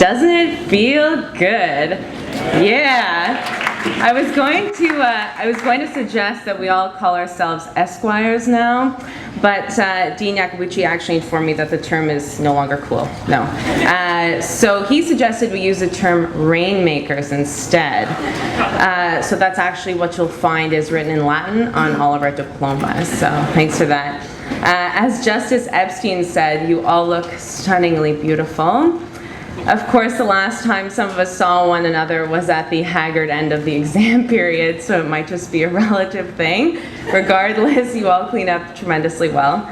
Doesn't it feel good? Yeah. I was going to suggest that we all call ourselves Esquires now, but Dean Yacobucci actually informed me that the term is no longer cool. No. So he suggested we use the term rainmakers instead. So that's actually what you'll find is written in Latin on all of our diplomas. So thanks for that. As Justice Epstein said, you all look stunningly beautiful. Of course, the last time some of us saw one another was at the haggard end of the exam period, so it might just be a relative thing. Regardless, you all clean up tremendously well.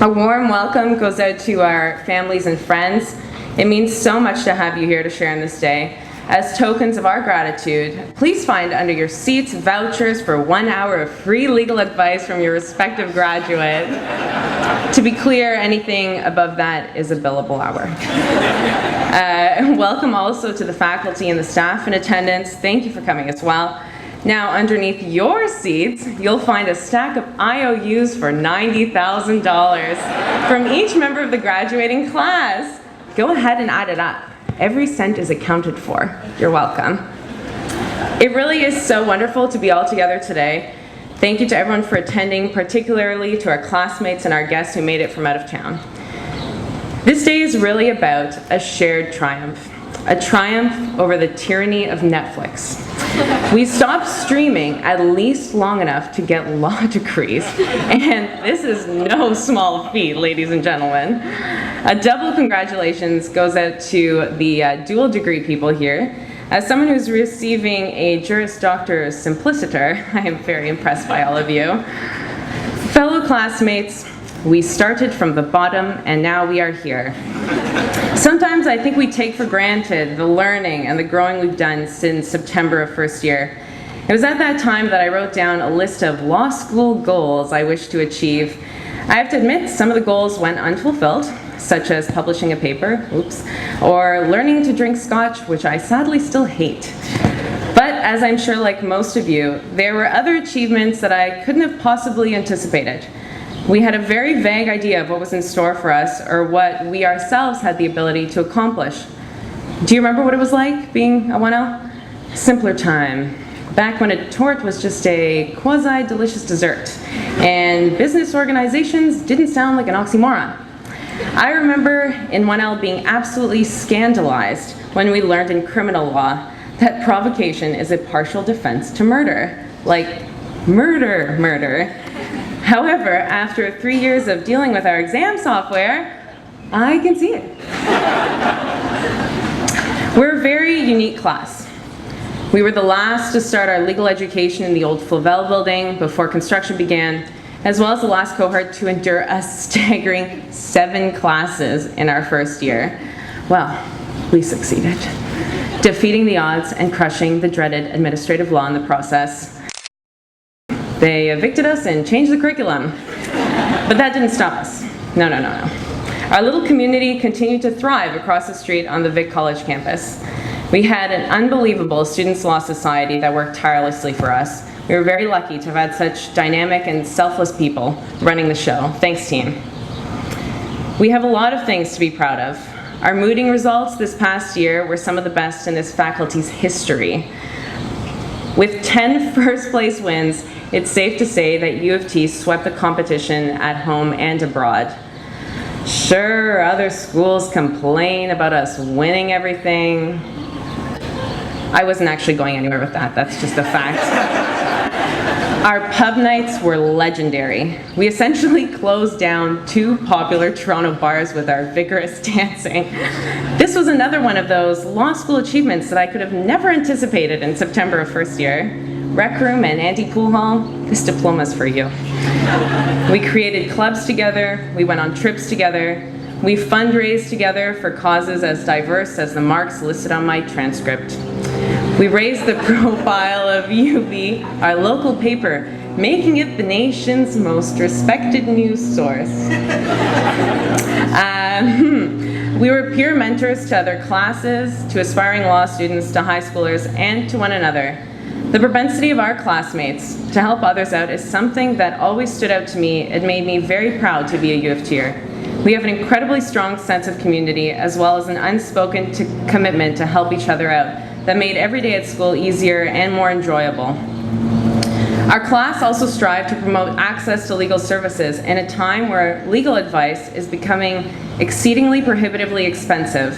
A warm welcome goes out to our families and friends. It means so much to have you here to share in this day. As tokens of our gratitude, please find under your seats vouchers for 1 hour of free legal advice from your respective graduate. To be clear, anything above that is a billable hour. Welcome also to the faculty and the staff in attendance. Thank you for coming as well. Now, underneath your seats, you'll find a stack of IOUs for $90,000 from each member of the graduating class. Go ahead and add it up. Every cent is accounted for. You're welcome. It really is so wonderful to be all together today. Thank you to everyone for attending, particularly to our classmates and our guests who made it from out of town. This day is really about a shared triumph, a triumph over the tyranny of Netflix. We stopped streaming at least long enough to get law degrees, and this is no small feat, ladies and gentlemen. A double congratulations goes out to the dual degree people here. As someone who's receiving a Juris Doctor Simpliciter, I am very impressed by all of you. Fellow classmates, we started from the bottom and now we are here. Sometimes I think we take for granted the learning and the growing we've done since September of first year. It was at that time that I wrote down a list of law school goals I wish to achieve. I have to admit, some of the goals went unfulfilled, such as publishing a paper, or learning to drink scotch, which I sadly still hate. But as I'm sure like most of you, there were other achievements that I couldn't have possibly anticipated. We had a very vague idea of what was in store for us or what we ourselves had the ability to accomplish. Do you remember what it was like being a 1L? Simpler time. Back when a tort was just a quasi-delicious dessert, and business organizations didn't sound like an oxymoron. I remember in 1L being absolutely scandalized when we learned in criminal law that provocation is a partial defense to murder. Like, murder. However, after 3 years of dealing with our exam software, I can see it. We're a very unique class. We were the last to start our legal education in the old Flavel building before construction began, as well as the last cohort to endure a staggering 7 classes in our first year. Well, we succeeded, defeating the odds and crushing the dreaded administrative law in the process. They evicted us and changed the curriculum, but that didn't stop us. No. Our little community continued to thrive across the street on the Vic College campus. We had an unbelievable Students' Law Society that worked tirelessly for us. We were very lucky to have had such dynamic and selfless people running the show. Thanks, team. We have a lot of things to be proud of. Our mooting results this past year were some of the best in this faculty's history. With 10 first-place wins, it's safe to say that U of T swept the competition at home and abroad. Sure, other schools complain about us winning everything. I wasn't actually going anywhere with that, that's just a fact. Our pub nights were legendary. We essentially closed down 2 popular Toronto bars with our vigorous dancing. This was another one of those law school achievements that I could have never anticipated in September of first year. Rec room and anti-pool hall, this diploma's for you. We created clubs together, we went on trips together, we fundraised together for causes as diverse as the marks listed on my transcript. We raised the profile of UB, our local paper, making it the nation's most respected news source. We were peer mentors to other classes, to aspiring law students, to high schoolers, and to one another. The propensity of our classmates to help others out is something that always stood out to me. It made me very proud to be a U of T-er. We have an incredibly strong sense of community, as well as an unspoken commitment to help each other out that made every day at school easier and more enjoyable. Our class also strived to promote access to legal services in a time where legal advice is becoming exceedingly prohibitively expensive.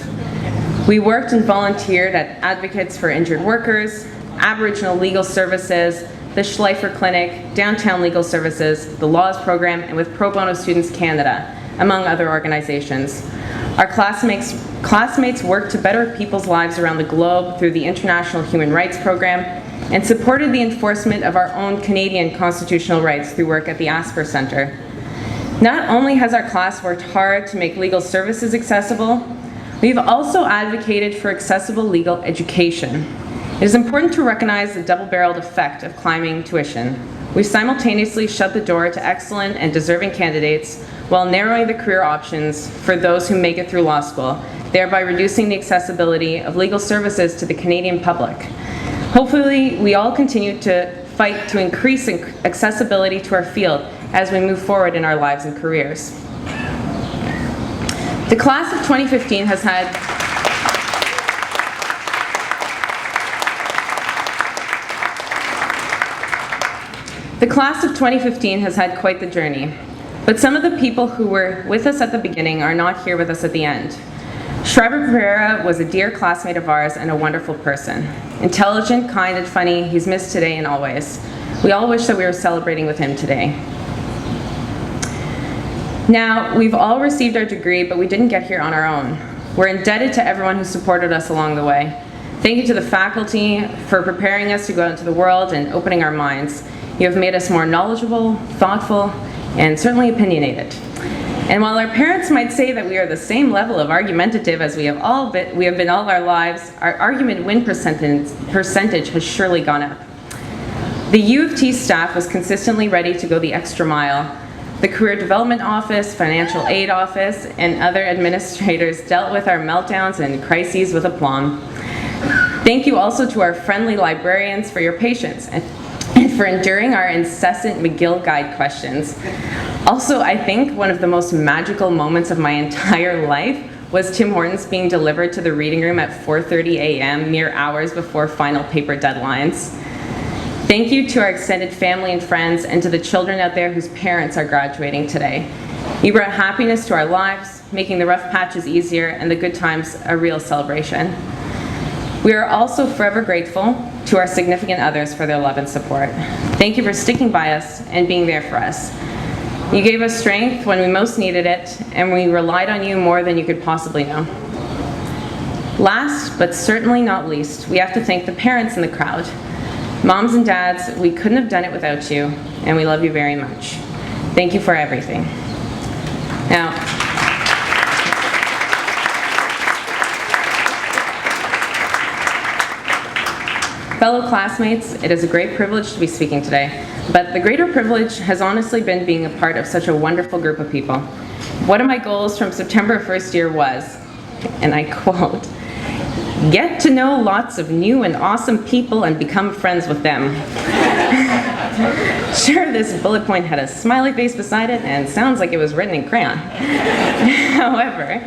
We worked and volunteered at Advocates for Injured Workers, Aboriginal Legal Services, the Schleifer Clinic, Downtown Legal Services, the Laws Program, and with Pro Bono Students Canada, among other organizations. Our classmates worked to better people's lives around the globe through the International Human Rights Program and supported the enforcement of our own Canadian constitutional rights through work at the Asper Centre. Not only has our class worked hard to make legal services accessible, we've also advocated for accessible legal education. It is important to recognize the double-barreled effect of climbing tuition. We simultaneously shut the door to excellent and deserving candidates while narrowing the career options for those who make it through law school, thereby reducing the accessibility of legal services to the Canadian public. Hopefully, we all continue to fight to increase accessibility to our field as we move forward in our lives and careers. The class of 2015 has had quite the journey, but some of the people who were with us at the beginning are not here with us at the end. Schreiber Pereira was a dear classmate of ours and a wonderful person. Intelligent, kind, and funny, he's missed today and always. We all wish that we were celebrating with him today. Now, we've all received our degree, but we didn't get here on our own. We're indebted to everyone who supported us along the way. Thank you to the faculty for preparing us to go out into the world and opening our minds. You have made us more knowledgeable, thoughtful, and certainly opinionated. And while our parents might say that we are the same level of argumentative as we have been all our lives, our argument win percentage has surely gone up. The U of T staff was consistently ready to go the extra mile. The Career Development Office, Financial Aid Office, and other administrators dealt with our meltdowns and crises with aplomb. Thank you also to our friendly librarians for your patience and for enduring our incessant McGill Guide questions. Also, I think one of the most magical moments of my entire life was Tim Hortons being delivered to the reading room at 4:30 a.m., mere hours before final paper deadlines. Thank you to our extended family and friends, and to the children out there whose parents are graduating today. You brought happiness to our lives, making the rough patches easier and the good times a real celebration. We are also forever grateful to our significant others for their love and support. Thank you for sticking by us and being there for us. You gave us strength when we most needed it, and we relied on you more than you could possibly know. Last, but certainly not least, we have to thank the parents in the crowd. Moms and dads, we couldn't have done it without you, and we love you very much. Thank you for everything. Now, fellow classmates, it is a great privilege to be speaking today, but the greater privilege has honestly been being a part of such a wonderful group of people. One of my goals from September first year was, and I quote, "Get to know lots of new and awesome people and become friends with them." Sure, this bullet point had a smiley face beside it and sounds like it was written in crayon. However,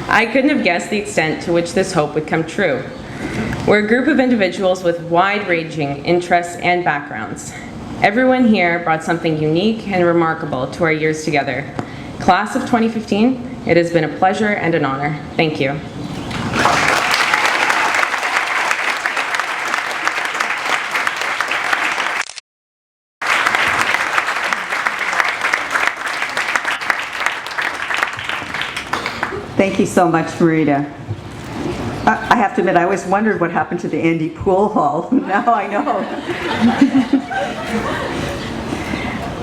I couldn't have guessed the extent to which this hope would come true. We're a group of individuals with wide-ranging interests and backgrounds. Everyone here brought something unique and remarkable to our years together. Class of 2015, it has been a pleasure and an honor. Thank you. Thank you so much, Marita. I have to admit, I always wondered what happened to the Andy Pool Hall. Now I know.